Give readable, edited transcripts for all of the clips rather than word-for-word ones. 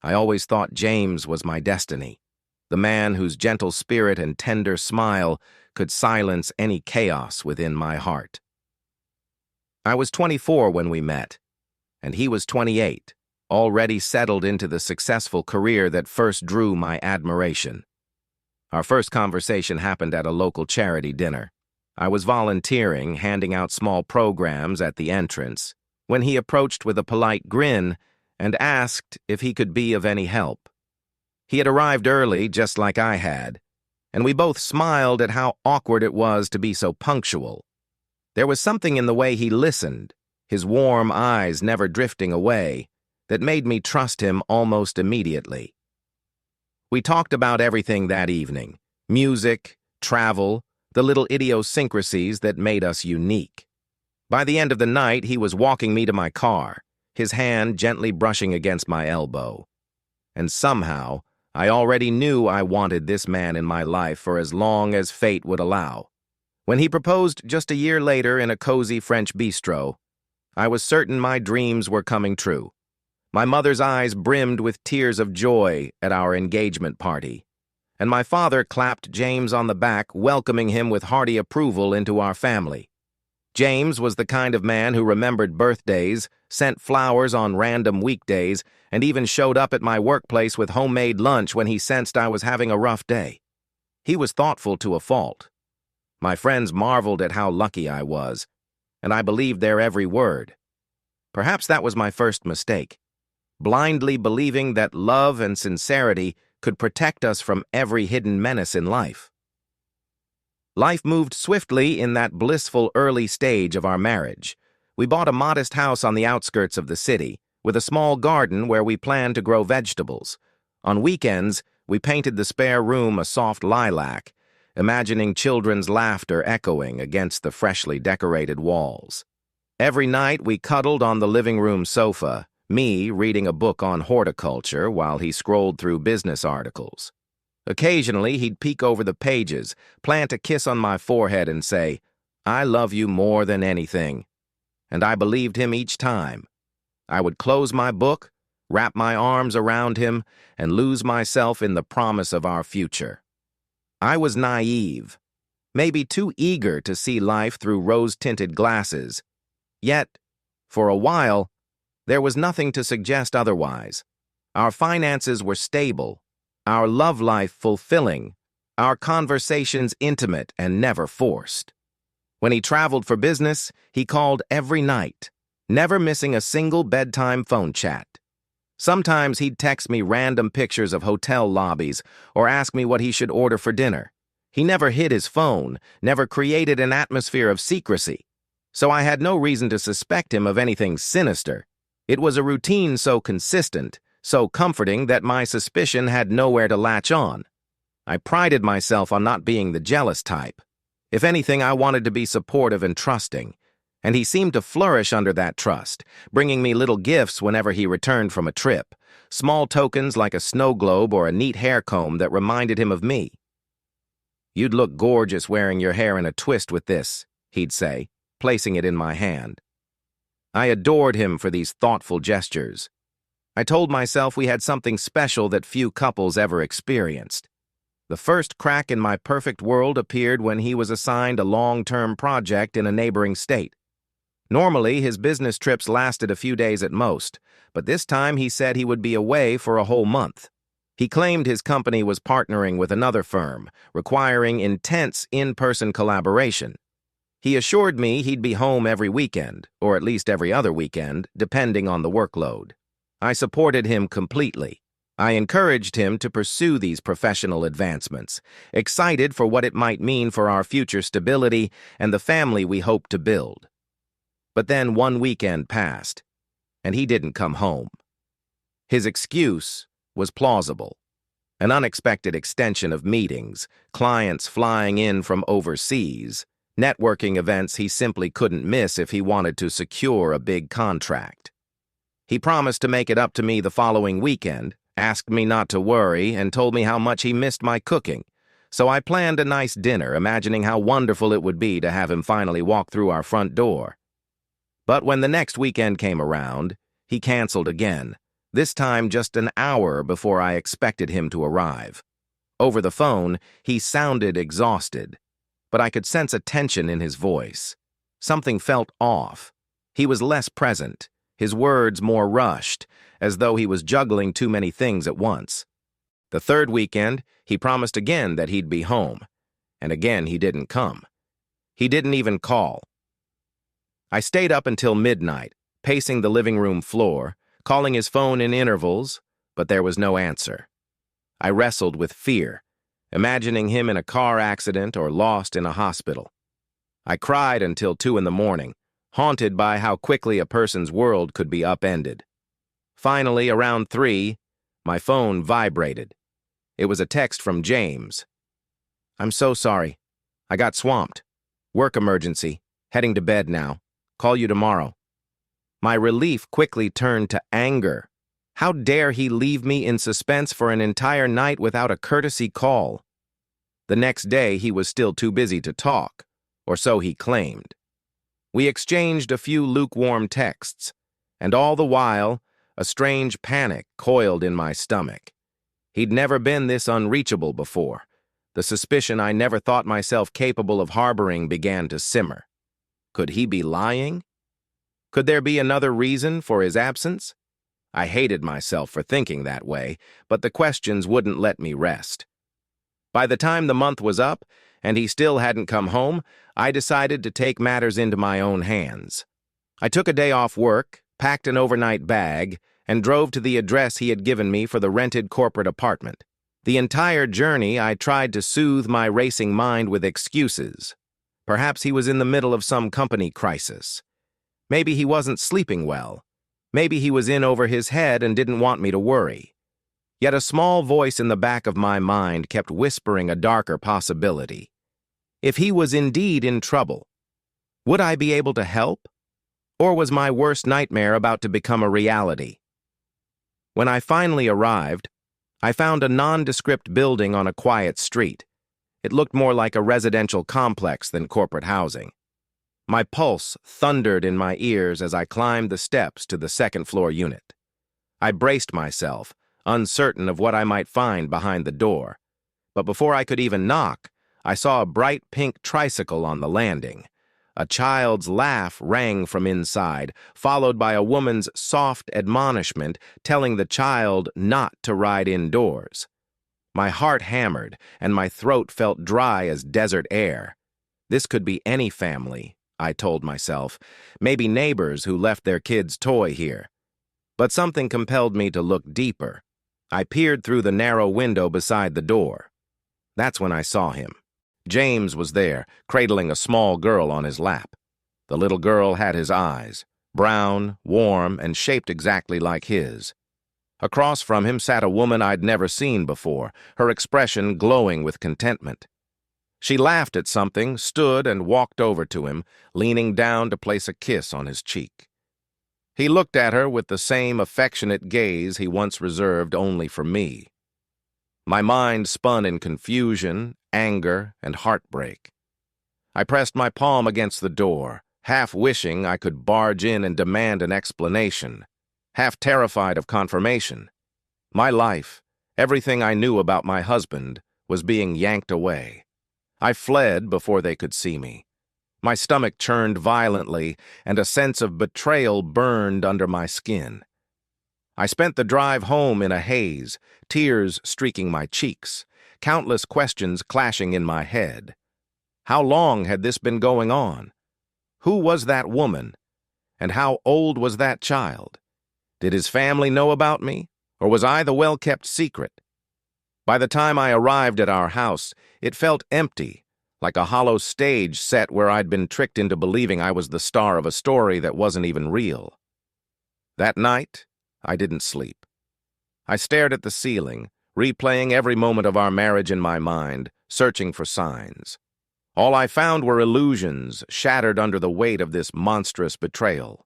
I always thought James was my destiny, the man whose gentle spirit and tender smile could silence any chaos within my heart. I was 24 when we met, and he was 28, already settled into the successful career that first drew my admiration. Our first conversation happened at a local charity dinner. I was volunteering, handing out small programs at the entrance, when he approached with a polite grin and asked if he could be of any help. He had arrived early, just like I had, and we both smiled at how awkward it was to be so punctual. There was something in the way he listened, his warm eyes never drifting away, that made me trust him almost immediately. We talked about everything that evening: music, travel, the little idiosyncrasies that made us unique. By the end of the night, he was walking me to my car, his hand gently brushing against my elbow. And somehow, I already knew I wanted this man in my life for as long as fate would allow. When he proposed just a year later in a cozy French bistro, I was certain my dreams were coming true. My mother's eyes brimmed with tears of joy at our engagement party, and my father clapped James on the back, welcoming him with hearty approval into our family. James was the kind of man who remembered birthdays, sent flowers on random weekdays, and even showed up at my workplace with homemade lunch when he sensed I was having a rough day. He was thoughtful to a fault. My friends marveled at how lucky I was, and I believed their every word. Perhaps that was my first mistake, blindly believing that love and sincerity could protect us from every hidden menace in life. Life moved swiftly in that blissful early stage of our marriage. We bought a modest house on the outskirts of the city, with a small garden where we planned to grow vegetables. On weekends, we painted the spare room a soft lilac, imagining children's laughter echoing against the freshly decorated walls. Every night, we cuddled on the living room sofa, me reading a book on horticulture while he scrolled through business articles. Occasionally, he'd peek over the pages, plant a kiss on my forehead and say, "I love you more than anything." And I believed him each time. I would close my book, wrap my arms around him, and lose myself in the promise of our future. I was naive, maybe too eager to see life through rose-tinted glasses. Yet, for a while, there was nothing to suggest otherwise. Our finances were stable, our love life fulfilling, our conversations intimate and never forced. When he traveled for business, he called every night, never missing a single bedtime phone chat. Sometimes he'd text me random pictures of hotel lobbies or ask me what he should order for dinner. He never hid his phone, never created an atmosphere of secrecy, so I had no reason to suspect him of anything sinister. It was a routine so consistent, so comforting that my suspicion had nowhere to latch on. I prided myself on not being the jealous type. If anything, I wanted to be supportive and trusting, and he seemed to flourish under that trust, bringing me little gifts whenever he returned from a trip, small tokens like a snow globe or a neat hair comb that reminded him of me. "You'd look gorgeous wearing your hair in a twist with this," he'd say, placing it in my hand. I adored him for these thoughtful gestures. I told myself we had something special that few couples ever experienced. The first crack in my perfect world appeared when he was assigned a long-term project in a neighboring state. Normally, his business trips lasted a few days at most, but this time he said he would be away for a whole month. He claimed his company was partnering with another firm, requiring intense in-person collaboration. He assured me he'd be home every weekend, or at least every other weekend, depending on the workload. I supported him completely. I encouraged him to pursue these professional advancements, excited for what it might mean for our future stability and the family we hoped to build. But then one weekend passed, and he didn't come home. His excuse was plausible. An unexpected extension of meetings, clients flying in from overseas, networking events he simply couldn't miss if he wanted to secure a big contract. He promised to make it up to me the following weekend, asked me not to worry, and told me how much he missed my cooking. So I planned a nice dinner, imagining how wonderful it would be to have him finally walk through our front door. But when the next weekend came around, he canceled again, this time just an hour before I expected him to arrive. Over the phone, he sounded exhausted, but I could sense a tension in his voice. Something felt off. He was less present, his words more rushed, as though he was juggling too many things at once. The third weekend, he promised again that he'd be home, and again he didn't come. He didn't even call. I stayed up until midnight, pacing the living room floor, calling his phone in intervals, but there was no answer. I wrestled with fear, imagining him in a car accident or lost in a hospital. I cried until 2 in the morning, haunted by how quickly a person's world could be upended. Finally, around 3, my phone vibrated. It was a text from James. "I'm so sorry. I got swamped. Work emergency. Heading to bed now. Call you tomorrow." My relief quickly turned to anger. How dare he leave me in suspense for an entire night without a courtesy call? The next day, he was still too busy to talk, or so he claimed. We exchanged a few lukewarm texts, and all the while, a strange panic coiled in my stomach. He'd never been this unreachable before. The suspicion I never thought myself capable of harboring began to simmer. Could he be lying? Could there be another reason for his absence? I hated myself for thinking that way, but the questions wouldn't let me rest. By the time the month was up, and he still hadn't come home, I decided to take matters into my own hands. I took a day off work, packed an overnight bag, and drove to the address he had given me for the rented corporate apartment. The entire journey, I tried to soothe my racing mind with excuses. Perhaps he was in the middle of some company crisis. Maybe he wasn't sleeping well. Maybe he was in over his head and didn't want me to worry. Yet a small voice in the back of my mind kept whispering a darker possibility. If he was indeed in trouble, would I be able to help? Or was my worst nightmare about to become a reality? When I finally arrived, I found a nondescript building on a quiet street. It looked more like a residential complex than corporate housing. My pulse thundered in my ears as I climbed the steps to the second-floor unit. I braced myself, uncertain of what I might find behind the door. But before I could even knock, I saw a bright pink tricycle on the landing. A child's laugh rang from inside, followed by a woman's soft admonishment telling the child not to ride indoors. My heart hammered, and my throat felt dry as desert air. This could be any family, I told myself, maybe neighbors who left their kid's toy here. But something compelled me to look deeper. I peered through the narrow window beside the door. That's when I saw him. James was there, cradling a small girl on his lap. The little girl had his eyes, brown, warm, and shaped exactly like his. Across from him sat a woman I'd never seen before, her expression glowing with contentment. She laughed at something, stood, and walked over to him, leaning down to place a kiss on his cheek. He looked at her with the same affectionate gaze he once reserved only for me. My mind spun in confusion, anger, and heartbreak. I pressed my palm against the door, half wishing I could barge in and demand an explanation, half terrified of confirmation. My life, everything I knew about my husband, was being yanked away. I fled before they could see me. My stomach churned violently, and a sense of betrayal burned under my skin. I spent the drive home in a haze, tears streaking my cheeks, countless questions clashing in my head. How long had this been going on? Who was that woman? And how old was that child? Did his family know about me, or was I the well-kept secret? By the time I arrived at our house, it felt empty, like a hollow stage set where I'd been tricked into believing I was the star of a story that wasn't even real. That night, I didn't sleep. I stared at the ceiling, replaying every moment of our marriage in my mind, searching for signs. All I found were illusions, shattered under the weight of this monstrous betrayal.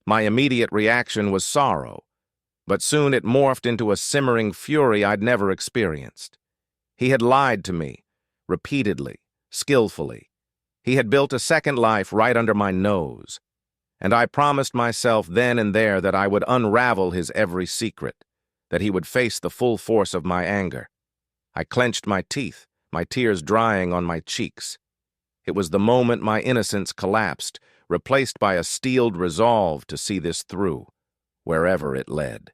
My immediate reaction was sorrow, but soon it morphed into a simmering fury I'd never experienced. He had lied to me, repeatedly, skillfully. He had built a second life right under my nose. and I promised myself then and there that I would unravel his every secret, that he would face the full force of my anger. I clenched my teeth, my tears drying on my cheeks. It was the moment my innocence collapsed, replaced by a steeled resolve to see this through, wherever it led.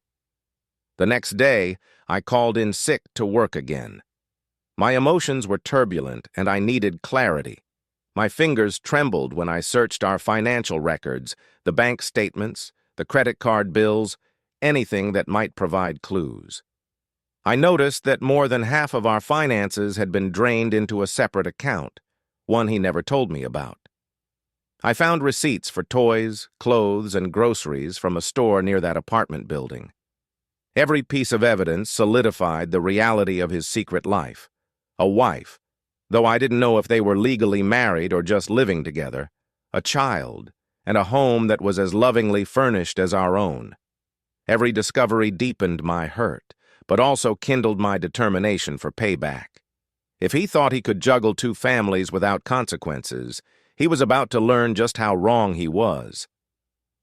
The next day, I called in sick to work again. My emotions were turbulent, and I needed clarity. My fingers trembled when I searched our financial records, the bank statements, the credit card bills, anything that might provide clues. I noticed that more than half of our finances had been drained into a separate account, one he never told me about. I found receipts for toys, clothes, and groceries from a store near that apartment building. Every piece of evidence solidified the reality of his secret life. A wife, though I didn't know if they were legally married or just living together, a child, and a home that was as lovingly furnished as our own. Every discovery deepened my hurt, but also kindled my determination for payback. If he thought he could juggle two families without consequences, he was about to learn just how wrong he was.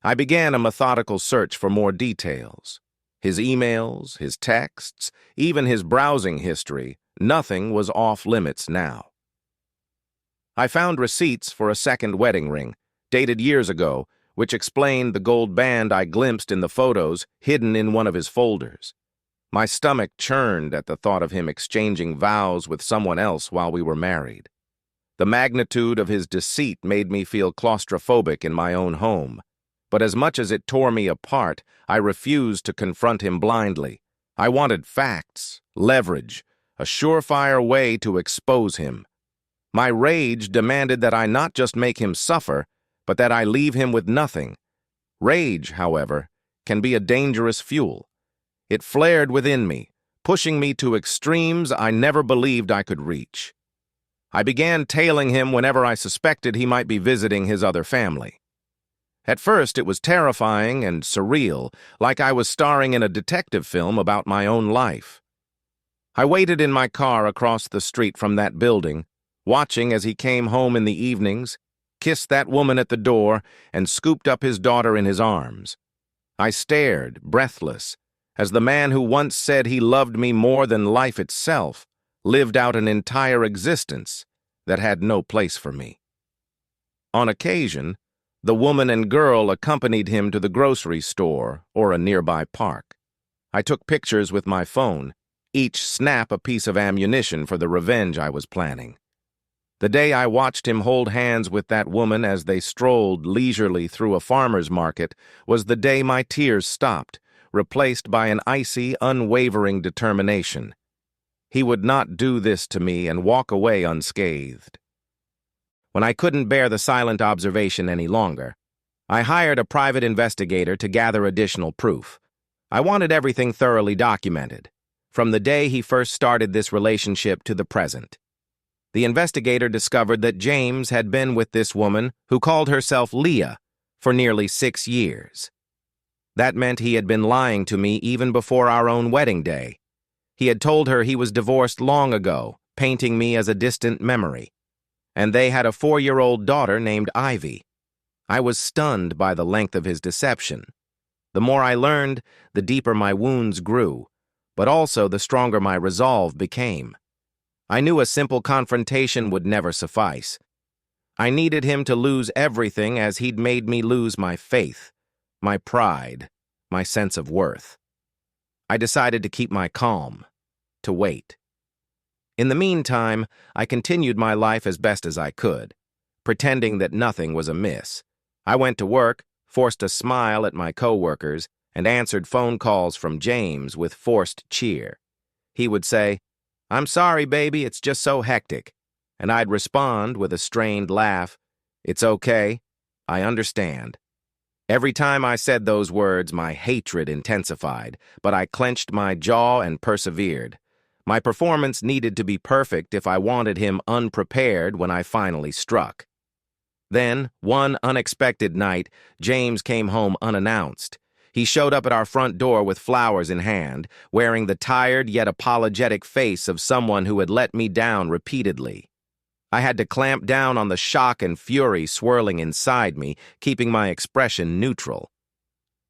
I began a methodical search for more details. His emails, his texts, even his browsing history, nothing was off limits now. I found receipts for a second wedding ring, dated years ago, which explained the gold band I glimpsed in the photos hidden in one of his folders. My stomach churned at the thought of him exchanging vows with someone else while we were married. The magnitude of his deceit made me feel claustrophobic in my own home. But as much as it tore me apart, I refused to confront him blindly. I wanted facts, leverage, a surefire way to expose him. My rage demanded that I not just make him suffer, but that I leave him with nothing. Rage, however, can be a dangerous fuel. It flared within me, pushing me to extremes I never believed I could reach. I began tailing him whenever I suspected he might be visiting his other family. At first, it was terrifying and surreal, like I was starring in a detective film about my own life. I waited in my car across the street from that building, watching as he came home in the evenings, kissed that woman at the door, and scooped up his daughter in his arms. I stared, breathless, as the man who once said he loved me more than life itself lived out an entire existence that had no place for me. On occasion, the woman and girl accompanied him to the grocery store or a nearby park. I took pictures with my phone, each snap a piece of ammunition for the revenge I was planning. The day I watched him hold hands with that woman as they strolled leisurely through a farmer's market was the day my tears stopped, replaced by an icy, unwavering determination. He would not do this to me and walk away unscathed. When I couldn't bear the silent observation any longer, I hired a private investigator to gather additional proof. I wanted everything thoroughly documented, from the day he first started this relationship to the present. The investigator discovered that James had been with this woman, who called herself Leah, for nearly 6 years. That meant he had been lying to me even before our own wedding day. He had told her he was divorced long ago, painting me as a distant memory. And they had a 4-year-old daughter named Ivy. I was stunned by the length of his deception. The more I learned, the deeper my wounds grew, but also the stronger my resolve became. I knew a simple confrontation would never suffice. I needed him to lose everything as he'd made me lose my faith, my pride, my sense of worth. I decided to keep my calm, to wait. In the meantime, I continued my life as best as I could, pretending that nothing was amiss. I went to work, forced a smile at my coworkers, and answered phone calls from James with forced cheer. He would say, "I'm sorry, baby, it's just so hectic." And I'd respond with a strained laugh, "It's okay, I understand." Every time I said those words, my hatred intensified, but I clenched my jaw and persevered. My performance needed to be perfect if I wanted him unprepared when I finally struck. Then, one unexpected night, James came home unannounced. He showed up at our front door with flowers in hand, wearing the tired yet apologetic face of someone who had let me down repeatedly. I had to clamp down on the shock and fury swirling inside me, keeping my expression neutral.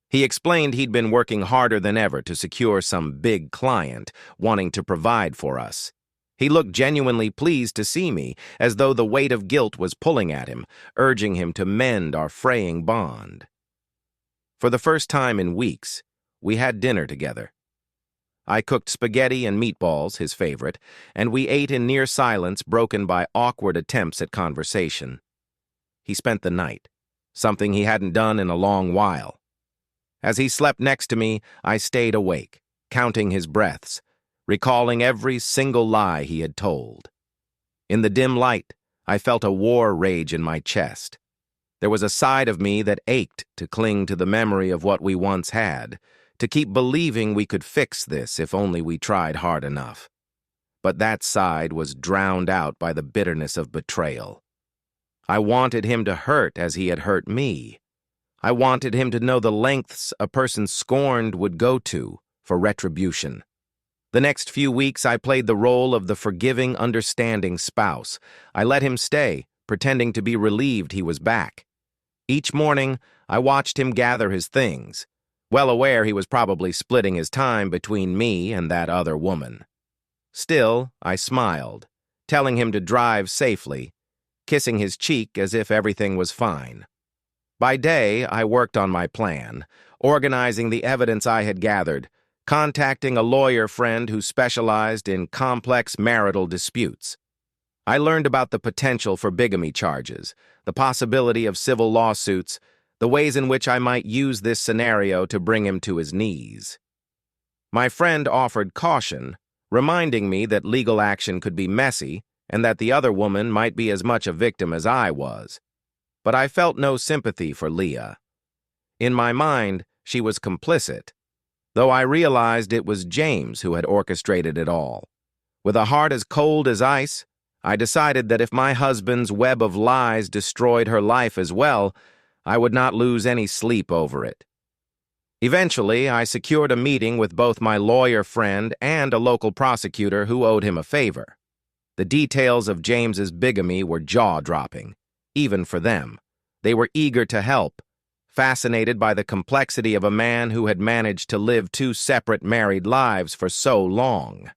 He explained he'd been working harder than ever to secure some big client, wanting to provide for us. He looked genuinely pleased to see me, as though the weight of guilt was pulling at him, urging him to mend our fraying bond. For the first time in weeks, we had dinner together. I cooked spaghetti and meatballs, his favorite, and we ate in near silence broken by awkward attempts at conversation. He spent the night, something he hadn't done in a long while. As he slept next to me, I stayed awake, counting his breaths, recalling every single lie he had told. In the dim light, I felt a war rage in my chest. There was a side of me that ached to cling to the memory of what we once had, to keep believing we could fix this if only we tried hard enough. But that side was drowned out by the bitterness of betrayal. I wanted him to hurt as he had hurt me. I wanted him to know the lengths a person scorned would go to for retribution. The next few weeks, I played the role of the forgiving, understanding spouse. I let him stay, pretending to be relieved he was back. Each morning, I watched him gather his things, well aware he was probably splitting his time between me and that other woman. Still, I smiled, telling him to drive safely, kissing his cheek as if everything was fine. By day, I worked on my plan, organizing the evidence I had gathered, contacting a lawyer friend who specialized in complex marital disputes. I learned about the potential for bigamy charges, the possibility of civil lawsuits, the ways in which I might use this scenario to bring him to his knees. My friend offered caution, reminding me that legal action could be messy and that the other woman might be as much a victim as I was. But I felt no sympathy for Leah. In my mind, she was complicit, though I realized it was James who had orchestrated it all. With a heart as cold as ice, I decided that if my husband's web of lies destroyed her life as well, I would not lose any sleep over it. Eventually, I secured a meeting with both my lawyer friend and a local prosecutor who owed him a favor. The details of James's bigamy were jaw-dropping, even for them. They were eager to help, fascinated by the complexity of a man who had managed to live two separate married lives for so long.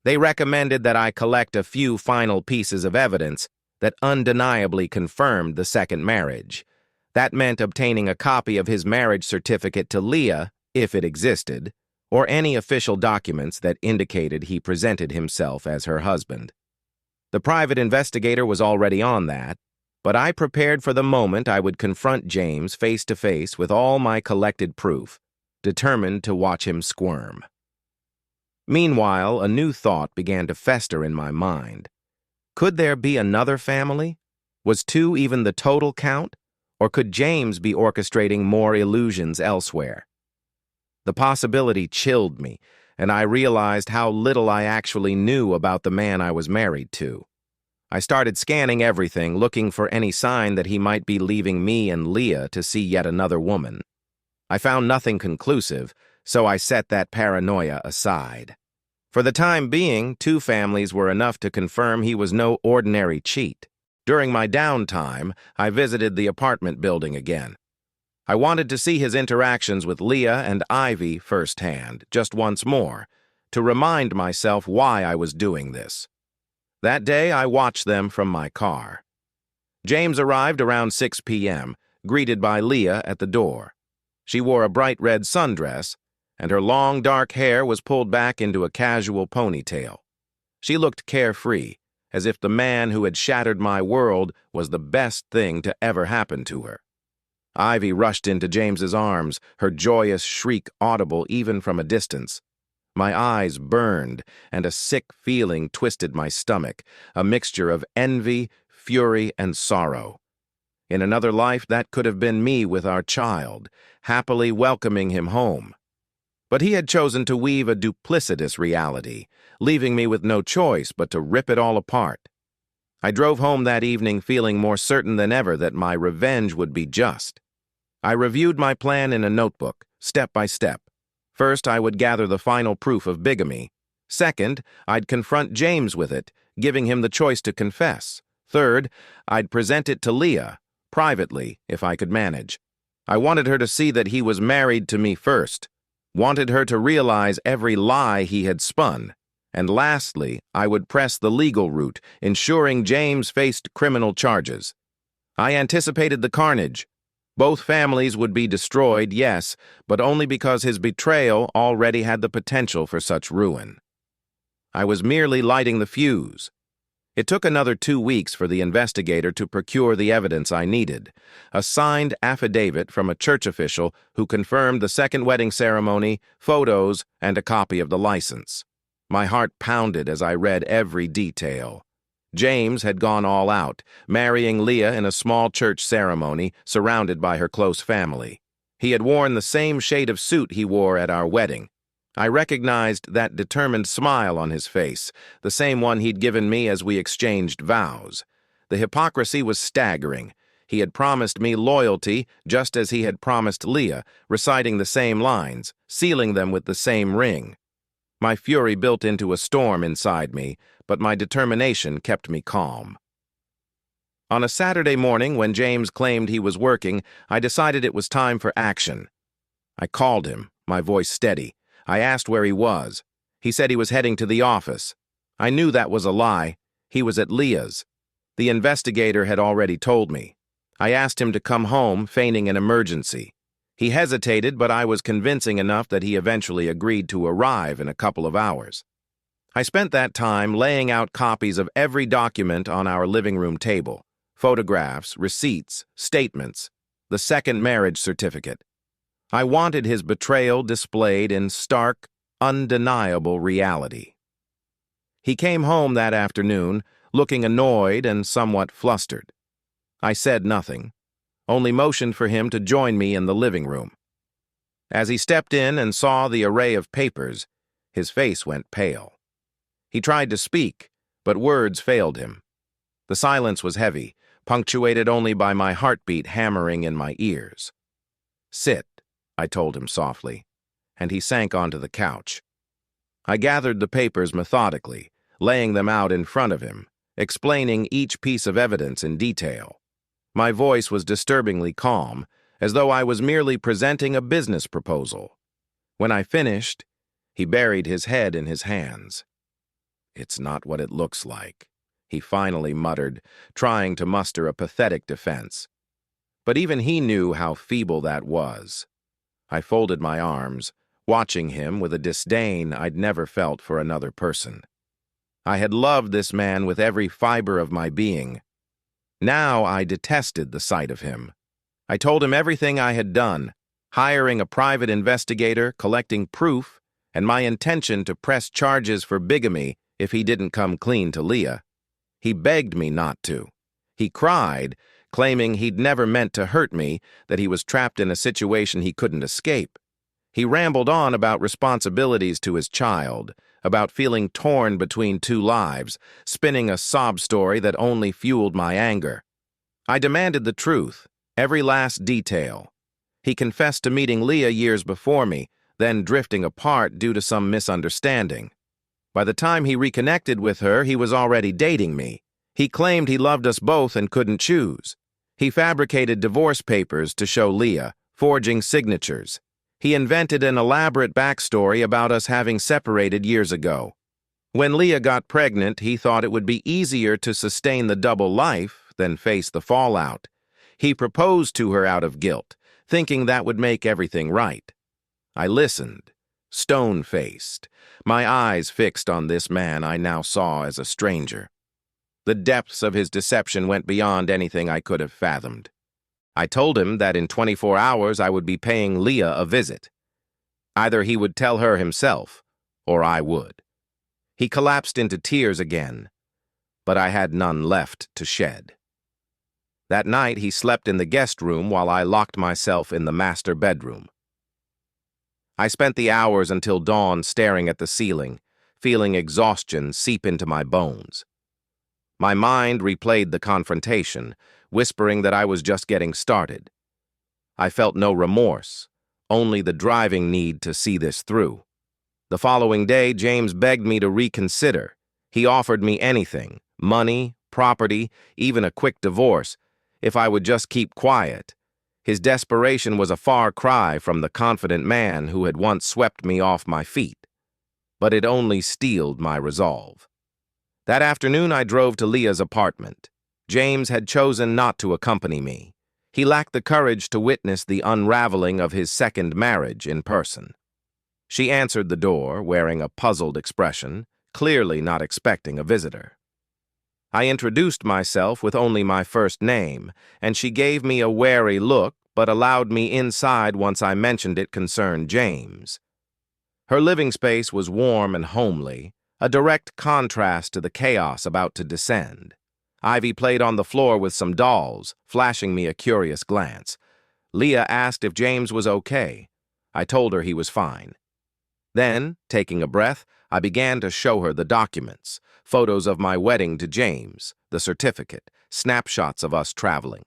They recommended that I collect a few final pieces of evidence that undeniably confirmed the second marriage. That meant obtaining a copy of his marriage certificate to Leah, if it existed, or any official documents that indicated he presented himself as her husband. The private investigator was already on that, but I prepared for the moment I would confront James face to face with all my collected proof, determined to watch him squirm. Meanwhile, a new thought began to fester in my mind. Could there be another family? Was two even the total count? Or could James be orchestrating more illusions elsewhere? The possibility chilled me, and I realized how little I actually knew about the man I was married to. I started scanning everything, looking for any sign that he might be leaving me and Leah to see yet another woman. I found nothing conclusive, so I set that paranoia aside. For the time being, two families were enough to confirm he was no ordinary cheat. During my downtime, I visited the apartment building again. I wanted to see his interactions with Leah and Ivy firsthand, just once more, to remind myself why I was doing this. That day, I watched them from my car. James arrived around 6 p.m., greeted by Leah at the door. She wore a bright red sundress, and her long dark hair was pulled back into a casual ponytail. She looked carefree, as if the man who had shattered my world was the best thing to ever happen to her. Ivy rushed into James's arms, her joyous shriek audible even from a distance. My eyes burned, and a sick feeling twisted my stomach, a mixture of envy, fury, and sorrow. In another life, that could have been me with our child, happily welcoming him home. But he had chosen to weave a duplicitous reality, leaving me with no choice but to rip it all apart. I drove home that evening feeling more certain than ever that my revenge would be just. I reviewed my plan in a notebook, step by step. First, I would gather the final proof of bigamy. Second, I'd confront James with it, giving him the choice to confess. Third, I'd present it to Leah, privately, if I could manage. I wanted her to see that he was married to me first, wanted her to realize every lie he had spun. And lastly, I would press the legal route, ensuring James faced criminal charges. I anticipated the carnage. Both families would be destroyed, yes, but only because his betrayal already had the potential for such ruin. I was merely lighting the fuse. It took another 2 weeks for the investigator to procure the evidence I needed, a signed affidavit from a church official who confirmed the second wedding ceremony, photos, and a copy of the license. My heart pounded as I read every detail. James had gone all out, marrying Leah in a small church ceremony surrounded by her close family. He had worn the same shade of suit he wore at our wedding. I recognized that determined smile on his face, the same one he'd given me as we exchanged vows. The hypocrisy was staggering. He had promised me loyalty just as he had promised Leah, reciting the same lines, sealing them with the same ring. My fury built into a storm inside me, but my determination kept me calm. On a Saturday morning, when James claimed he was working, I decided it was time for action. I called him, my voice steady. I asked where he was. He said he was heading to the office. I knew that was a lie. He was at Leah's. The investigator had already told me. I asked him to come home, feigning an emergency. He hesitated, but I was convincing enough that he eventually agreed to arrive in a couple of hours. I spent that time laying out copies of every document on our living room table: photographs, receipts, statements, the second marriage certificate. I wanted his betrayal displayed in stark, undeniable reality. He came home that afternoon, looking annoyed and somewhat flustered. I said nothing, only motioned for him to join me in the living room. As he stepped in and saw the array of papers, his face went pale. He tried to speak, but words failed him. The silence was heavy, punctuated only by my heartbeat hammering in my ears. "Sit," I told him softly, and he sank onto the couch. I gathered the papers methodically, laying them out in front of him, explaining each piece of evidence in detail. My voice was disturbingly calm, as though I was merely presenting a business proposal. When I finished, he buried his head in his hands. "It's not what it looks like," he finally muttered, trying to muster a pathetic defense. But even he knew how feeble that was. I folded my arms, watching him with a disdain I'd never felt for another person. I had loved this man with every fiber of my being. Now I detested the sight of him. I told him everything I had done, hiring a private investigator, collecting proof, and my intention to press charges for bigamy if he didn't come clean to Leah. He begged me not to. He cried, claiming he'd never meant to hurt me, that he was trapped in a situation he couldn't escape. He rambled on about responsibilities to his child, about feeling torn between two lives, spinning a sob story that only fueled my anger. I demanded the truth, every last detail. He confessed to meeting Leah years before me, then drifting apart due to some misunderstanding. By the time he reconnected with her, he was already dating me. He claimed he loved us both and couldn't choose. He fabricated divorce papers to show Leah, forging signatures. He invented an elaborate backstory about us having separated years ago. When Leah got pregnant, he thought it would be easier to sustain the double life than face the fallout. He proposed to her out of guilt, thinking that would make everything right. I listened, stone-faced, my eyes fixed on this man I now saw as a stranger. The depths of his deception went beyond anything I could have fathomed. I told him that in 24 hours I would be paying Leah a visit. Either he would tell her himself, or I would. He collapsed into tears again, but I had none left to shed. That night he slept in the guest room while I locked myself in the master bedroom. I spent the hours until dawn staring at the ceiling, feeling exhaustion seep into my bones. My mind replayed the confrontation, whispering that I was just getting started. I felt no remorse, only the driving need to see this through. The following day, James begged me to reconsider. He offered me anything: money, property, even a quick divorce, if I would just keep quiet. His desperation was a far cry from the confident man who had once swept me off my feet. But it only steeled my resolve. That afternoon I drove to Leah's apartment. James had chosen not to accompany me. He lacked the courage to witness the unraveling of his second marriage in person. She answered the door, wearing a puzzled expression, clearly not expecting a visitor. I introduced myself with only my first name, and she gave me a wary look but allowed me inside once I mentioned it concerned James. Her living space was warm and homely, a direct contrast to the chaos about to descend. Ivy played on the floor with some dolls, flashing me a curious glance. Leah asked if James was okay. I told her he was fine. Then, taking a breath, I began to show her the documents, photos of my wedding to James, the certificate, snapshots of us traveling.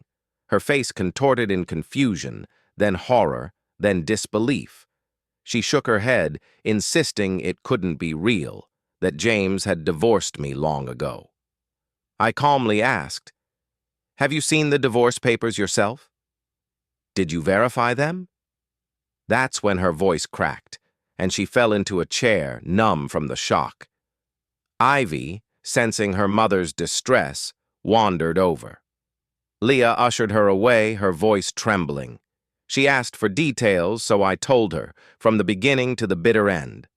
Her face contorted in confusion, then horror, then disbelief. She shook her head, insisting it couldn't be real, that James had divorced me long ago. I calmly asked, "Have you seen the divorce papers yourself? Did you verify them?" That's when her voice cracked, and she fell into a chair, numb from the shock. Ivy, sensing her mother's distress, wandered over. Leah ushered her away, her voice trembling. She asked for details, so I told her, from the beginning to the bitter end.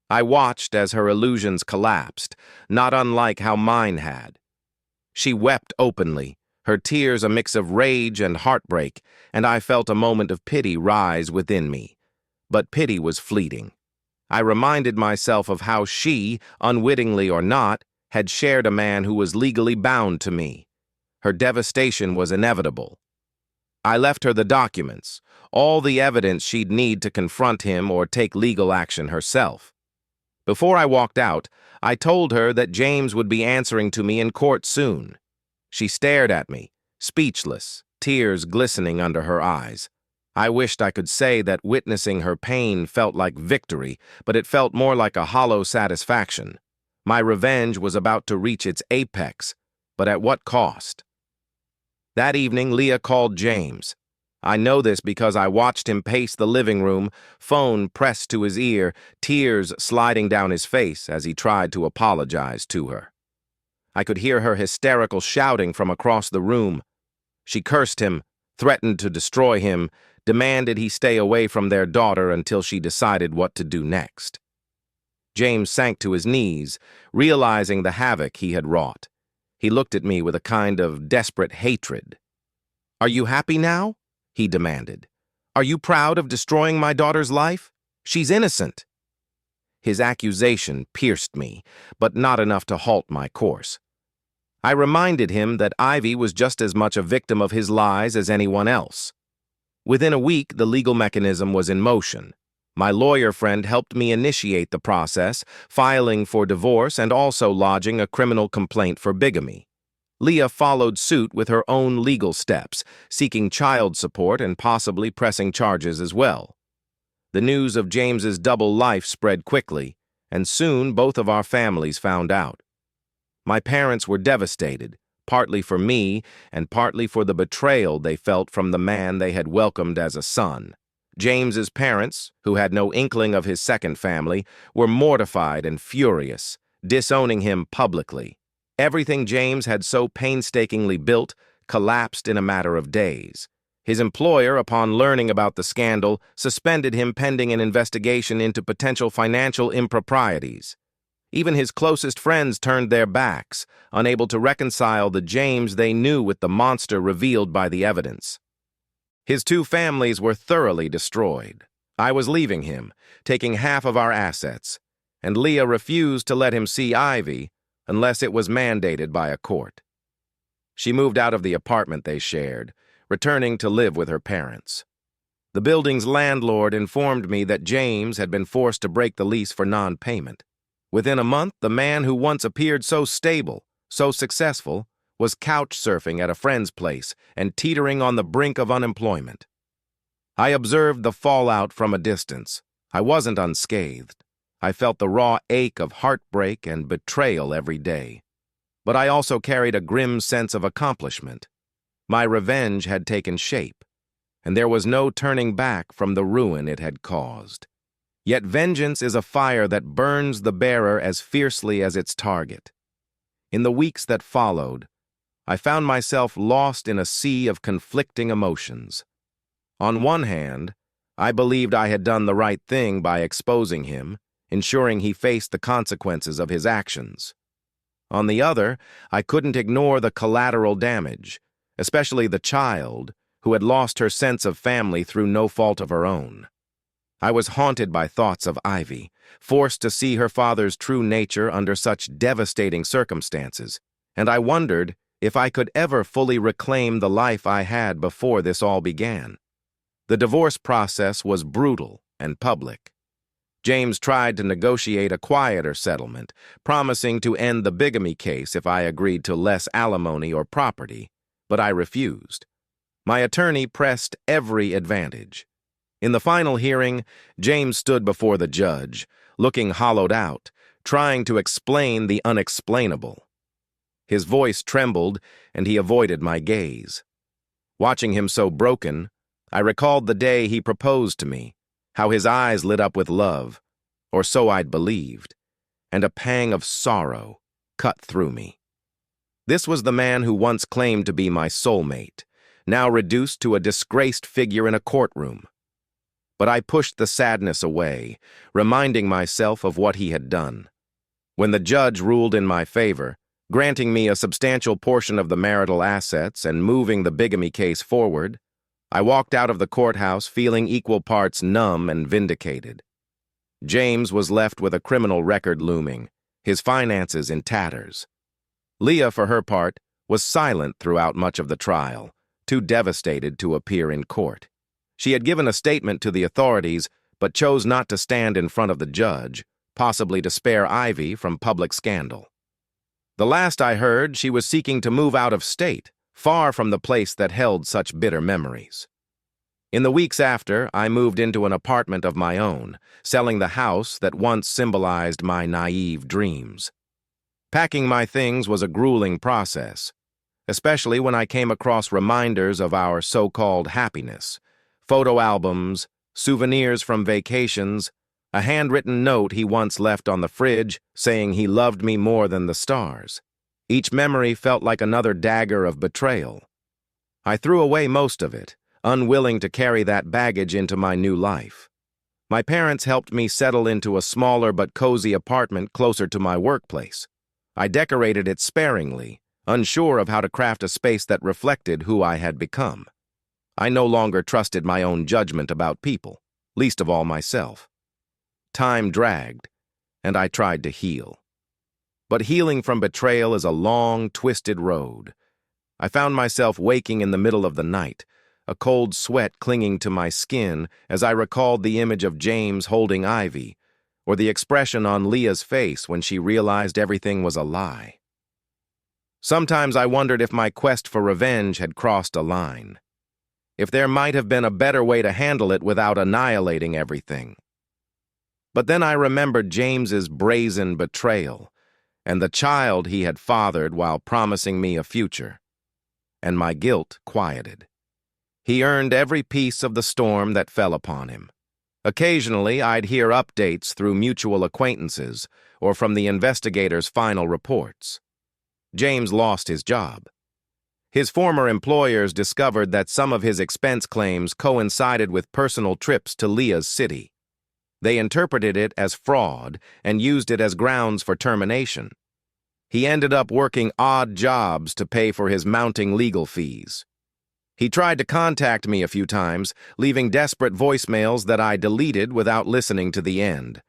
I watched as her illusions collapsed, not unlike how mine had. She wept openly, her tears a mix of rage and heartbreak, and I felt a moment of pity rise within me. But pity was fleeting. I reminded myself of how she, unwittingly or not, had shared a man who was legally bound to me. Her devastation was inevitable. I left her the documents, all the evidence she'd need to confront him or take legal action herself. Before I walked out, I told her that James would be answering to me in court soon. She stared at me, speechless, tears glistening under her eyes. I wished I could say that witnessing her pain felt like victory, but it felt more like a hollow satisfaction. My revenge was about to reach its apex, but at what cost? That evening, Leah called James. I know this because I watched him pace the living room, phone pressed to his ear, tears sliding down his face as he tried to apologize to her. I could hear her hysterical shouting from across the room. She cursed him, threatened to destroy him, demanded he stay away from their daughter until she decided what to do next. James sank to his knees, realizing the havoc he had wrought. He looked at me with a kind of desperate hatred. "Are you happy now?" he demanded. "Are you proud of destroying my daughter's life? She's innocent." His accusation pierced me, but not enough to halt my course. I reminded him that Ivy was just as much a victim of his lies as anyone else. Within a week, the legal mechanism was in motion. My lawyer friend helped me initiate the process, filing for divorce and also lodging a criminal complaint for bigamy. Leah followed suit with her own legal steps, seeking child support and possibly pressing charges as well. The news of James's double life spread quickly, and soon both of our families found out. My parents were devastated, partly for me and partly for the betrayal they felt from the man they had welcomed as a son. James's parents, who had no inkling of his second family, were mortified and furious, disowning him publicly. Everything James had so painstakingly built collapsed in a matter of days. His employer, upon learning about the scandal, suspended him pending an investigation into potential financial improprieties. Even his closest friends turned their backs, unable to reconcile the James they knew with the monster revealed by the evidence. His two families were thoroughly destroyed. I was leaving him, taking half of our assets, and Leah refused to let him see Ivy unless it was mandated by a court. She moved out of the apartment they shared, returning to live with her parents. The building's landlord informed me that James had been forced to break the lease for non-payment. Within a month, the man who once appeared so stable, so successful, was couch-surfing at a friend's place and teetering on the brink of unemployment. I observed the fallout from a distance. I wasn't unscathed. I felt the raw ache of heartbreak and betrayal every day. but I also carried a grim sense of accomplishment. My revenge had taken shape, and there was no turning back from the ruin it had caused. Yet vengeance is a fire that burns the bearer as fiercely as its target. In the weeks that followed, I found myself lost in a sea of conflicting emotions. On one hand, I believed I had done the right thing by exposing him, ensuring he faced the consequences of his actions. On the other, I couldn't ignore the collateral damage, especially the child, who had lost her sense of family through no fault of her own. I was haunted by thoughts of Ivy, forced to see her father's true nature under such devastating circumstances, and I wondered if I could ever fully reclaim the life I had before this all began. The divorce process was brutal and public. James tried to negotiate a quieter settlement, promising to end the bigamy case if I agreed to less alimony or property, but I refused. My attorney pressed every advantage. In the final hearing, James stood before the judge, looking hollowed out, trying to explain the unexplainable. His voice trembled, and he avoided my gaze. Watching him so broken, I recalled the day he proposed to me, how his eyes lit up with love, or so I'd believed, and a pang of sorrow cut through me. This was the man who once claimed to be my soulmate, now reduced to a disgraced figure in a courtroom. But I pushed the sadness away, reminding myself of what he had done. When the judge ruled in my favor, granting me a substantial portion of the marital assets and moving the bigamy case forward, I walked out of the courthouse feeling equal parts numb and vindicated. James was left with a criminal record looming, his finances in tatters. Leah, for her part, was silent throughout much of the trial, too devastated to appear in court. She had given a statement to the authorities, but chose not to stand in front of the judge, possibly to spare Ivy from public scandal. The last I heard, she was seeking to move out of state, far from the place that held such bitter memories. In the weeks after, I moved into an apartment of my own, selling the house that once symbolized my naive dreams. Packing my things was a grueling process, especially when I came across reminders of our so-called happiness, photo albums, souvenirs from vacations, a handwritten note he once left on the fridge saying he loved me more than the stars. Each memory felt like another dagger of betrayal. I threw away most of it, unwilling to carry that baggage into my new life. My parents helped me settle into a smaller but cozy apartment closer to my workplace. I decorated it sparingly, unsure of how to craft a space that reflected who I had become. I no longer trusted my own judgment about people, least of all myself. Time dragged, and I tried to heal. But healing from betrayal is a long, twisted road. I found myself waking in the middle of the night, a cold sweat clinging to my skin as I recalled the image of James holding Ivy, or the expression on Leah's face when she realized everything was a lie. Sometimes I wondered if my quest for revenge had crossed a line, if there might have been a better way to handle it without annihilating everything. But then I remembered James's brazen betrayal and the child he had fathered while promising me a future, and my guilt quieted. He earned every piece of the storm that fell upon him. Occasionally, I'd hear updates through mutual acquaintances or from the investigators' final reports. James lost his job. His former employers discovered that some of his expense claims coincided with personal trips to Leah's city. They interpreted it as fraud and used it as grounds for termination. He ended up working odd jobs to pay for his mounting legal fees. He tried to contact me a few times, leaving desperate voicemails that I deleted without listening to the end.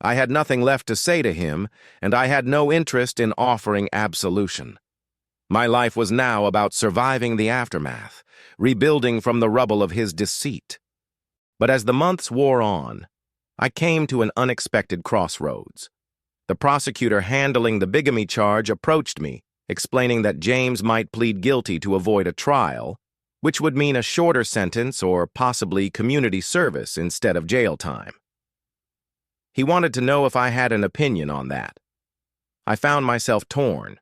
I had nothing left to say to him, and I had no interest in offering absolution. My life was now about surviving the aftermath, rebuilding from the rubble of his deceit. But as the months wore on, I came to an unexpected crossroads. The prosecutor handling the bigamy charge approached me, explaining that James might plead guilty to avoid a trial, which would mean a shorter sentence or possibly community service instead of jail time. He wanted to know if I had an opinion on that. I found myself torn.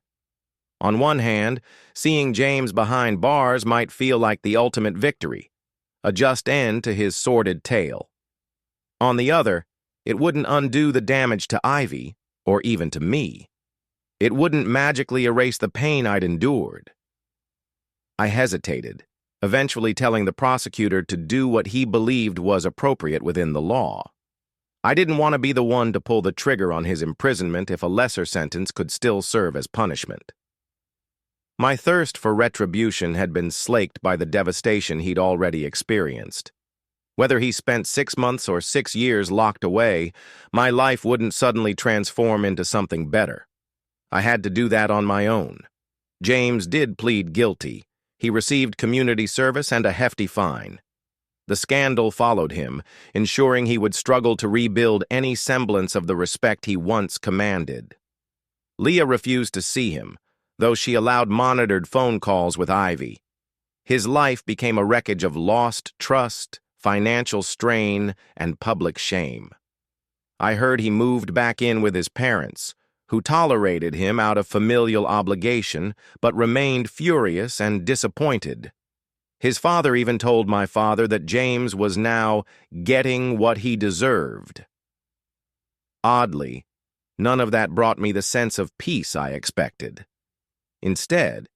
On one hand, seeing James behind bars might feel like the ultimate victory, a just end to his sordid tale. On the other, it wouldn't undo the damage to Ivy, or even to me. It wouldn't magically erase the pain I'd endured. I hesitated, eventually telling the prosecutor to do what he believed was appropriate within the law. I didn't want to be the one to pull the trigger on his imprisonment if a lesser sentence could still serve as punishment. My thirst for retribution had been slaked by the devastation he'd already experienced. Whether he spent 6 months or 6 years locked away, my life wouldn't suddenly transform into something better. I had to do that on my own. James did plead guilty. He received community service and a hefty fine. The scandal followed him, ensuring he would struggle to rebuild any semblance of the respect he once commanded. Leah refused to see him, though she allowed monitored phone calls with Ivy. His life became a wreckage of lost trust, financial strain, and public shame. I heard he moved back in with his parents, who tolerated him out of familial obligation, but remained furious and disappointed. His father even told my father that James was now getting what he deserved. Oddly, none of that brought me the sense of peace I expected. Instead,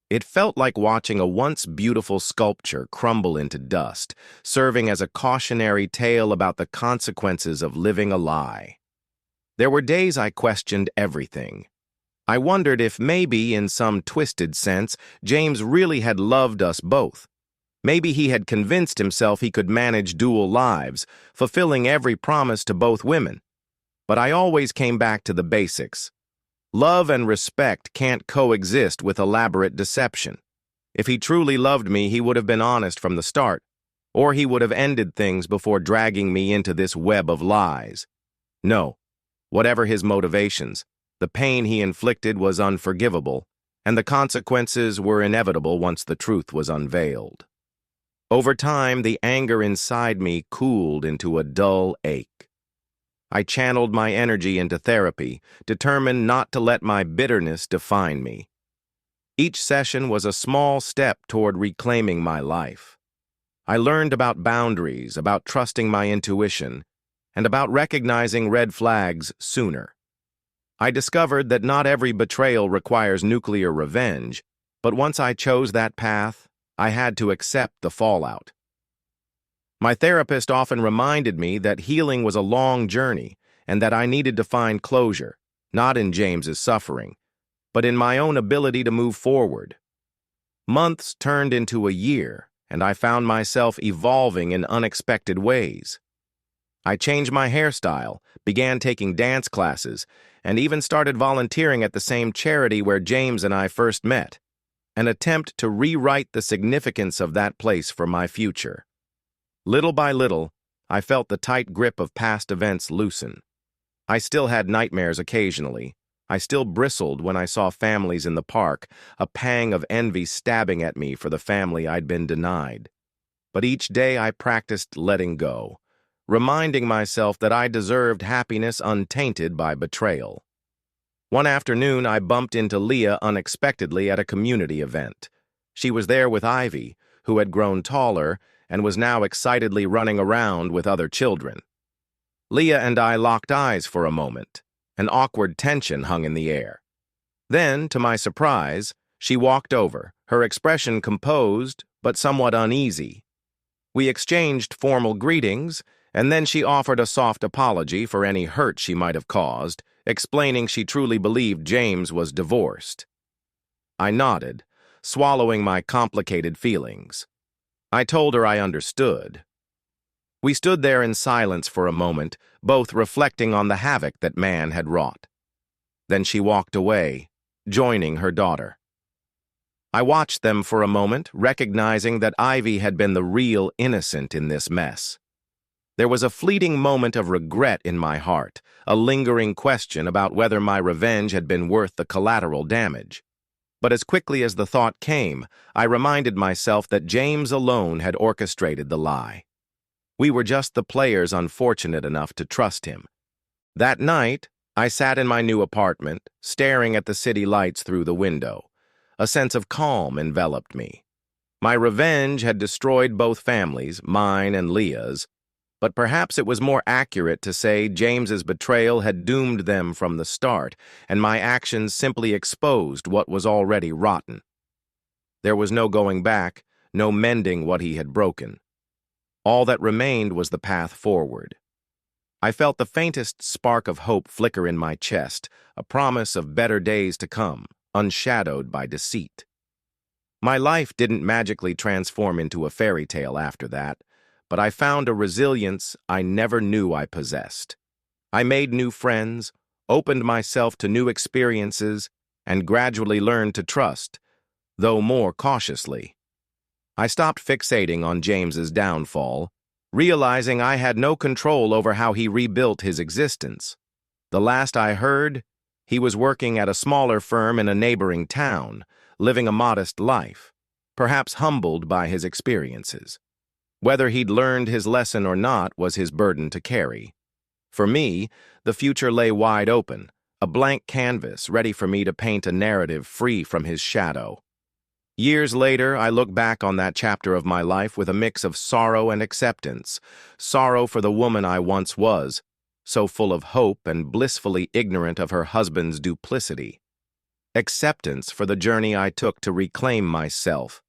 it felt like watching a once beautiful sculpture crumble into dust, serving as a cautionary tale about the consequences of living a lie. There were days I questioned everything. I wondered if maybe, in some twisted sense, James really had loved us both. Maybe he had convinced himself he could manage dual lives, fulfilling every promise to both women. But I always came back to the basics. Love and respect can't coexist with elaborate deception. If he truly loved me, he would have been honest from the start, or he would have ended things before dragging me into this web of lies. No, whatever his motivations, the pain he inflicted was unforgivable, and the consequences were inevitable once the truth was unveiled. Over time, the anger inside me cooled into a dull ache. I channeled my energy into therapy, determined not to let my bitterness define me. Each session was a small step toward reclaiming my life. I learned about boundaries, about trusting my intuition, and about recognizing red flags sooner. I discovered that not every betrayal requires nuclear revenge, but once I chose that path, I had to accept the fallout. My therapist often reminded me that healing was a long journey and that I needed to find closure, not in James's suffering, but in my own ability to move forward. Months turned into a year, and I found myself evolving in unexpected ways. I changed my hairstyle, began taking dance classes, and even started volunteering at the same charity where James and I first met, an attempt to rewrite the significance of that place for my future. Little by little, I felt the tight grip of past events loosen. I still had nightmares occasionally. I still bristled when I saw families in the park, a pang of envy stabbing at me for the family I'd been denied. But each day I practiced letting go, reminding myself that I deserved happiness untainted by betrayal. One afternoon, I bumped into Leah unexpectedly at a community event. She was there with Ivy, who had grown taller and was now excitedly running around with other children. Leah and I locked eyes for a moment. An awkward tension hung in the air. Then, to my surprise, she walked over, her expression composed but somewhat uneasy. We exchanged formal greetings, and then she offered a soft apology for any hurt she might have caused, explaining she truly believed James was divorced. I nodded, swallowing my complicated feelings. I told her I understood. We stood there in silence for a moment, both reflecting on the havoc that man had wrought. Then she walked away, joining her daughter. I watched them for a moment, recognizing that Ivy had been the real innocent in this mess. There was a fleeting moment of regret in my heart, a lingering question about whether my revenge had been worth the collateral damage. But as quickly as the thought came, I reminded myself that James alone had orchestrated the lie. We were just the players unfortunate enough to trust him. That night, I sat in my new apartment, staring at the city lights through the window. A sense of calm enveloped me. My revenge had destroyed both families, mine and Leah's, but perhaps it was more accurate to say James's betrayal had doomed them from the start, and my actions simply exposed what was already rotten. There was no going back, no mending what he had broken. All that remained was the path forward. I felt the faintest spark of hope flicker in my chest, a promise of better days to come, unshadowed by deceit. My life didn't magically transform into a fairy tale after that, but I found a resilience I never knew I possessed. I made new friends, opened myself to new experiences, and gradually learned to trust, though more cautiously. I stopped fixating on James's downfall, realizing I had no control over how he rebuilt his existence. The last I heard, he was working at a smaller firm in a neighboring town, living a modest life, perhaps humbled by his experiences. Whether he'd learned his lesson or not was his burden to carry. For me, the future lay wide open, a blank canvas ready for me to paint a narrative free from his shadow. Years later, I look back on that chapter of my life with a mix of sorrow and acceptance, sorrow for the woman I once was, so full of hope and blissfully ignorant of her husband's duplicity. Acceptance for the journey I took to reclaim myself,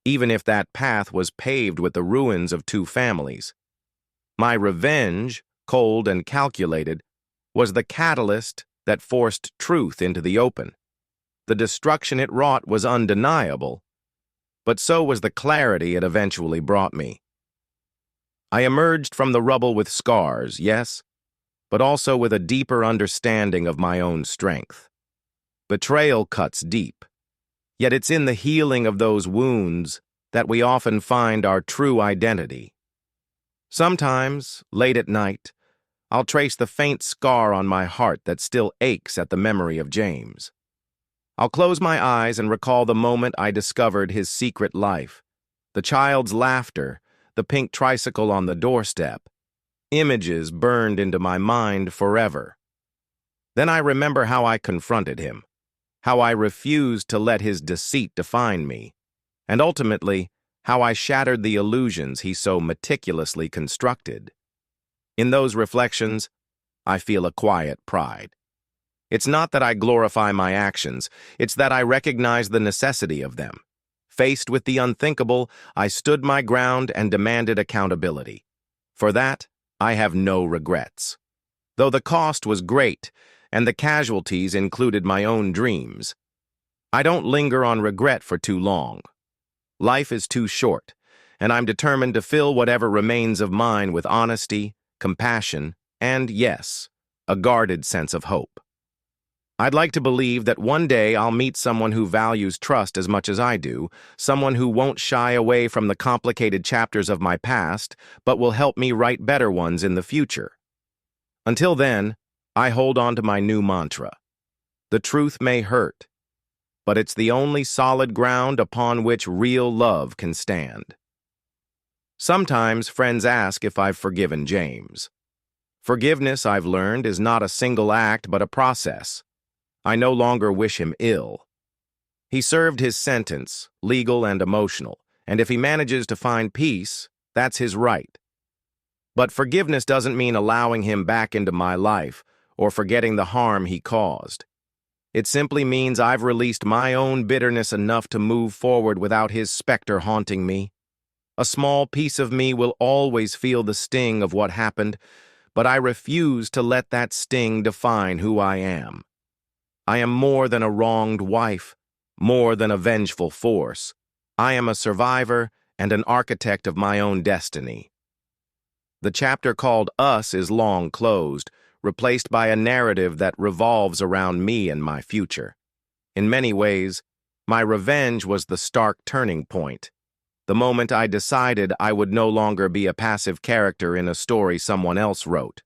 even if that path was paved with the ruins of two families. My revenge, cold and calculated, was the catalyst that forced truth into the open. The destruction it wrought was undeniable, but so was the clarity it eventually brought me. I emerged from the rubble with scars, yes, but also with a deeper understanding of my own strength. Betrayal cuts deep, yet it's in the healing of those wounds that we often find our true identity. Sometimes, late at night, I'll trace the faint scar on my heart that still aches at the memory of James. I'll close my eyes and recall the moment I discovered his secret life, the child's laughter, the pink tricycle on the doorstep. Images burned into my mind forever. Then I remember how I confronted him, how I refused to let his deceit define me, and ultimately, how I shattered the illusions he so meticulously constructed. In those reflections, I feel a quiet pride. It's not that I glorify my actions, it's that I recognize the necessity of them. Faced with the unthinkable, I stood my ground and demanded accountability. For that, I have no regrets. Though the cost was great, and the casualties included my own dreams, I don't linger on regret for too long. Life is too short, and I'm determined to fill whatever remains of mine with honesty, compassion, and, yes, a guarded sense of hope. I'd like to believe that one day I'll meet someone who values trust as much as I do, someone who won't shy away from the complicated chapters of my past, but will help me write better ones in the future. Until then, I hold on to my new mantra. The truth may hurt, but it's the only solid ground upon which real love can stand. Sometimes friends ask if I've forgiven James. Forgiveness, I've learned, is not a single act but a process. I no longer wish him ill. He served his sentence, legal and emotional, and if he manages to find peace, that's his right. But forgiveness doesn't mean allowing him back into my life or forgetting the harm he caused. It simply means I've released my own bitterness enough to move forward without his specter haunting me. A small piece of me will always feel the sting of what happened, but I refuse to let that sting define who I am. I am more than a wronged wife, more than a vengeful force. I am a survivor and an architect of my own destiny. The chapter called Us is long closed, replaced by a narrative that revolves around me and my future. In many ways, my revenge was the stark turning point, the moment I decided I would no longer be a passive character in a story someone else wrote.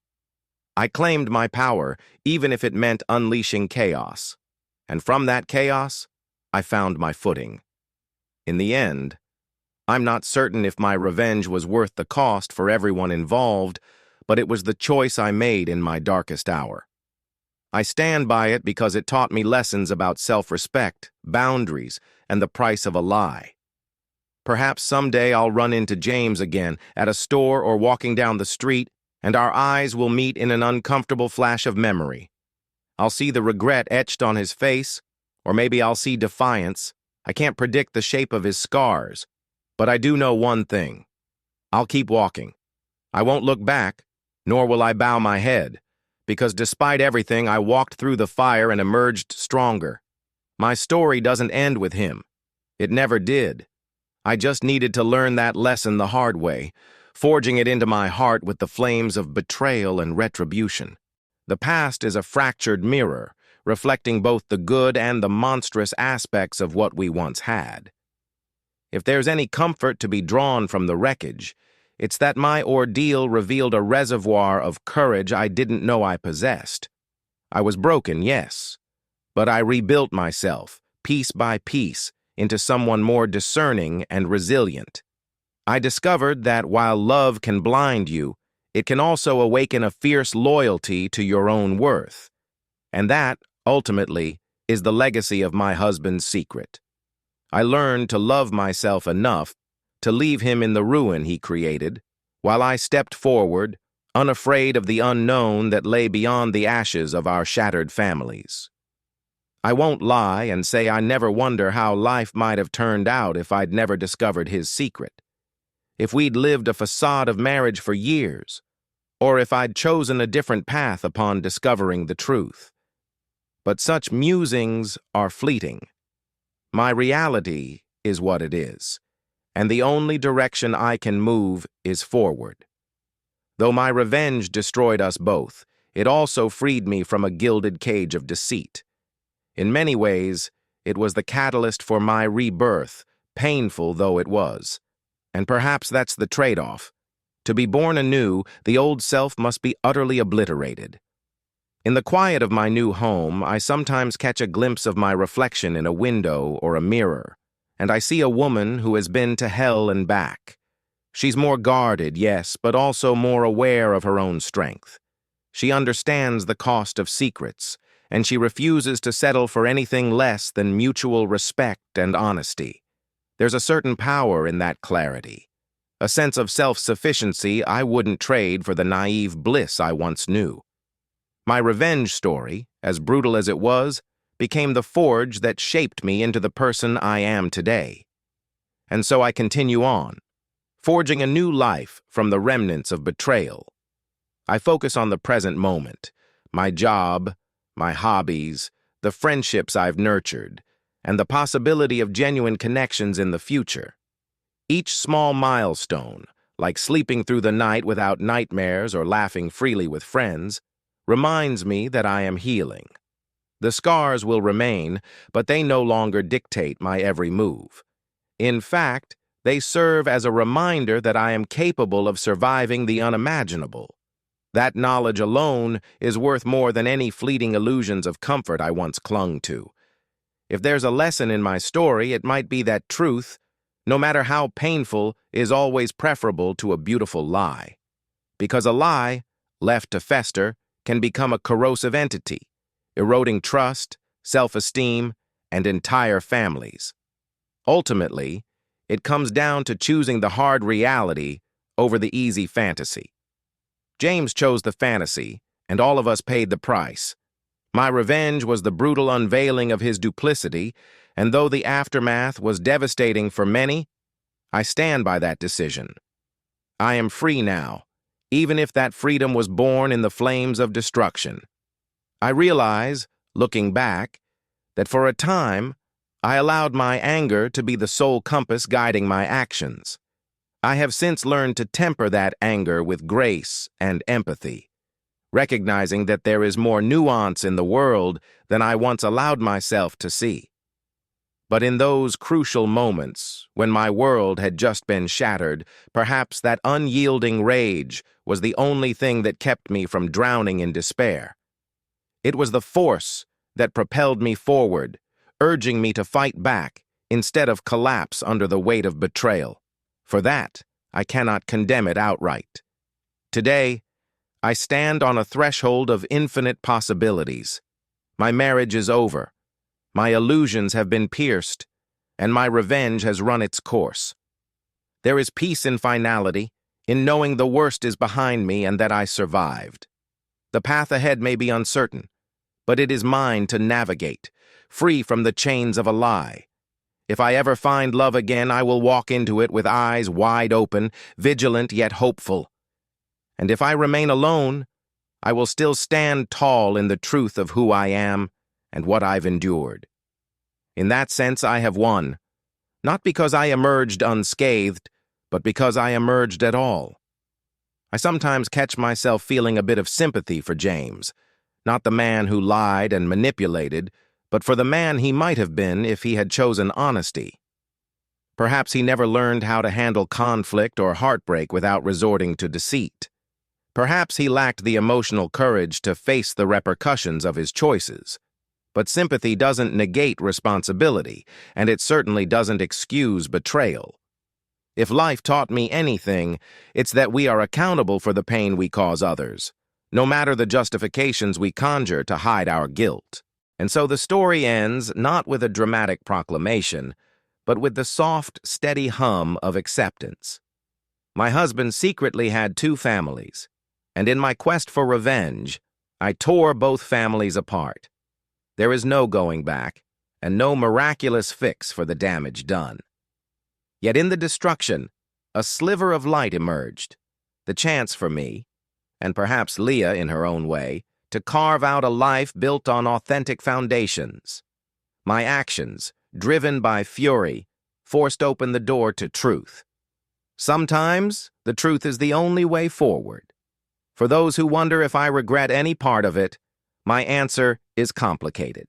I claimed my power, even if it meant unleashing chaos. And from that chaos, I found my footing. In the end, I'm not certain if my revenge was worth the cost for everyone involved, but it was the choice I made in my darkest hour. I stand by it because it taught me lessons about self-respect, boundaries, and the price of a lie. Perhaps someday I'll run into James again at a store or walking down the street, and our eyes will meet in an uncomfortable flash of memory. I'll see the regret etched on his face, or maybe I'll see defiance. I can't predict the shape of his scars, but I do know one thing. I'll keep walking. I won't look back, nor will I bow my head, because despite everything, I walked through the fire and emerged stronger. My story doesn't end with him. It never did. I just needed to learn that lesson the hard way, forging it into my heart with the flames of betrayal and retribution. The past is a fractured mirror, reflecting both the good and the monstrous aspects of what we once had. If there's any comfort to be drawn from the wreckage, it's that my ordeal revealed a reservoir of courage I didn't know I possessed. I was broken, yes, but I rebuilt myself, piece by piece, into someone more discerning and resilient. I discovered that while love can blind you, it can also awaken a fierce loyalty to your own worth. And that, ultimately, is the legacy of my husband's secret. I learned to love myself enough to leave him in the ruin he created, while I stepped forward, unafraid of the unknown that lay beyond the ashes of our shattered families. I won't lie and say I never wonder how life might have turned out if I'd never discovered his secret. If we'd lived a facade of marriage for years, or if I'd chosen a different path upon discovering the truth. But such musings are fleeting. My reality is what it is, and the only direction I can move is forward. Though my revenge destroyed us both, it also freed me from a gilded cage of deceit. In many ways, it was the catalyst for my rebirth, painful though it was. And perhaps that's the trade-off. To be born anew, the old self must be utterly obliterated. In the quiet of my new home, I sometimes catch a glimpse of my reflection in a window or a mirror, and I see a woman who has been to hell and back. She's more guarded, yes, but also more aware of her own strength. She understands the cost of secrets, and she refuses to settle for anything less than mutual respect and honesty. There's a certain power in that clarity, a sense of self-sufficiency I wouldn't trade for the naive bliss I once knew. My revenge story, as brutal as it was, became the forge that shaped me into the person I am today. And so I continue on, forging a new life from the remnants of betrayal. I focus on the present moment, my job, my hobbies, the friendships I've nurtured, and the possibility of genuine connections in the future. Each small milestone, like sleeping through the night without nightmares or laughing freely with friends, reminds me that I am healing. The scars will remain, but they no longer dictate my every move. In fact, they serve as a reminder that I am capable of surviving the unimaginable. That knowledge alone is worth more than any fleeting illusions of comfort I once clung to. If there's a lesson in my story, it might be that truth, no matter how painful, is always preferable to a beautiful lie. Because a lie, left to fester, can become a corrosive entity, eroding trust, self-esteem, and entire families. Ultimately, it comes down to choosing the hard reality over the easy fantasy. James chose the fantasy, and all of us paid the price. My revenge was the brutal unveiling of his duplicity, and though the aftermath was devastating for many, I stand by that decision. I am free now, even if that freedom was born in the flames of destruction. I realize, looking back, that for a time, I allowed my anger to be the sole compass guiding my actions. I have since learned to temper that anger with grace and empathy, recognizing that there is more nuance in the world than I once allowed myself to see. But in those crucial moments, when my world had just been shattered, perhaps that unyielding rage was the only thing that kept me from drowning in despair. It was the force that propelled me forward, urging me to fight back instead of collapse under the weight of betrayal. For that, I cannot condemn it outright. Today, I stand on a threshold of infinite possibilities. My marriage is over. My illusions have been pierced, and my revenge has run its course. There is peace in finality, in knowing the worst is behind me and that I survived. The path ahead may be uncertain, but it is mine to navigate, free from the chains of a lie. If I ever find love again, I will walk into it with eyes wide open, vigilant yet hopeful. And if I remain alone, I will still stand tall in the truth of who I am and what I've endured. In that sense, I have won, not because I emerged unscathed, but because I emerged at all. I sometimes catch myself feeling a bit of sympathy for James, not the man who lied and manipulated, but for the man he might have been if he had chosen honesty. Perhaps he never learned how to handle conflict or heartbreak without resorting to deceit. Perhaps he lacked the emotional courage to face the repercussions of his choices. But sympathy doesn't negate responsibility, and it certainly doesn't excuse betrayal. If life taught me anything, it's that we are accountable for the pain we cause others, no matter the justifications we conjure to hide our guilt. And so the story ends not with a dramatic proclamation, but with the soft, steady hum of acceptance. My husband secretly had two families, and in my quest for revenge, I tore both families apart. There is no going back, and no miraculous fix for the damage done. Yet in the destruction, a sliver of light emerged, the chance for me, and perhaps Leah in her own way, to carve out a life built on authentic foundations. My actions, driven by fury, forced open the door to truth. Sometimes, the truth is the only way forward. For those who wonder if I regret any part of it, my answer is complicated.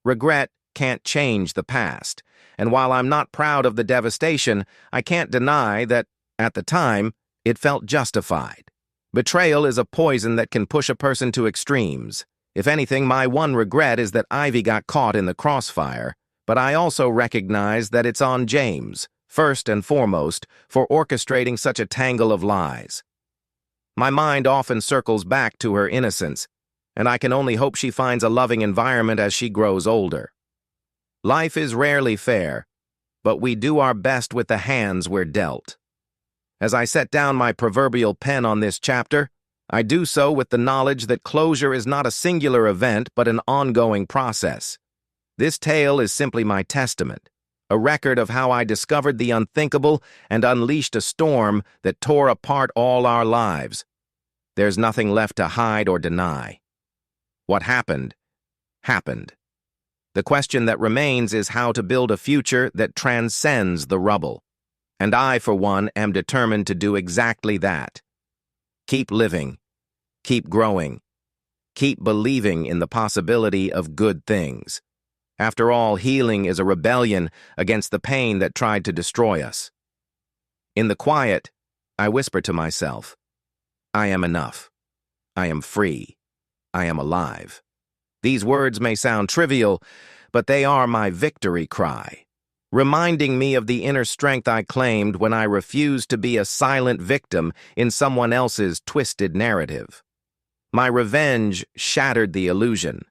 Regret can't change the past, and while I'm not proud of the devastation, I can't deny that, at the time, it felt justified. Betrayal is a poison that can push a person to extremes. If anything, my one regret is that Ivy got caught in the crossfire, but I also recognize that it's on James, first and foremost, for orchestrating such a tangle of lies. My mind often circles back to her innocence, and I can only hope she finds a loving environment as she grows older. Life is rarely fair, but we do our best with the hands we're dealt. As I set down my proverbial pen on this chapter, I do so with the knowledge that closure is not a singular event but an ongoing process. This tale is simply my testament, a record of how I discovered the unthinkable and unleashed a storm that tore apart all our lives. There's nothing left to hide or deny. What happened, happened. The question that remains is how to build a future that transcends the rubble. And I, for one, am determined to do exactly that. Keep living. Keep growing. Keep believing in the possibility of good things. After all, healing is a rebellion against the pain that tried to destroy us. In the quiet, I whisper to myself, I am enough. I am free. I am alive. These words may sound trivial, but they are my victory cry, reminding me of the inner strength I claimed when I refused to be a silent victim in someone else's twisted narrative. My revenge shattered the illusion,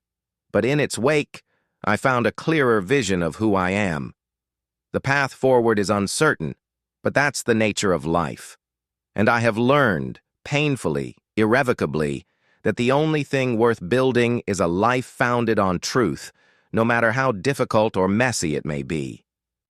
but in its wake, I found a clearer vision of who I am. The path forward is uncertain, but that's the nature of life. And I have learned, painfully, irrevocably, that the only thing worth building is a life founded on truth, no matter how difficult or messy it may be.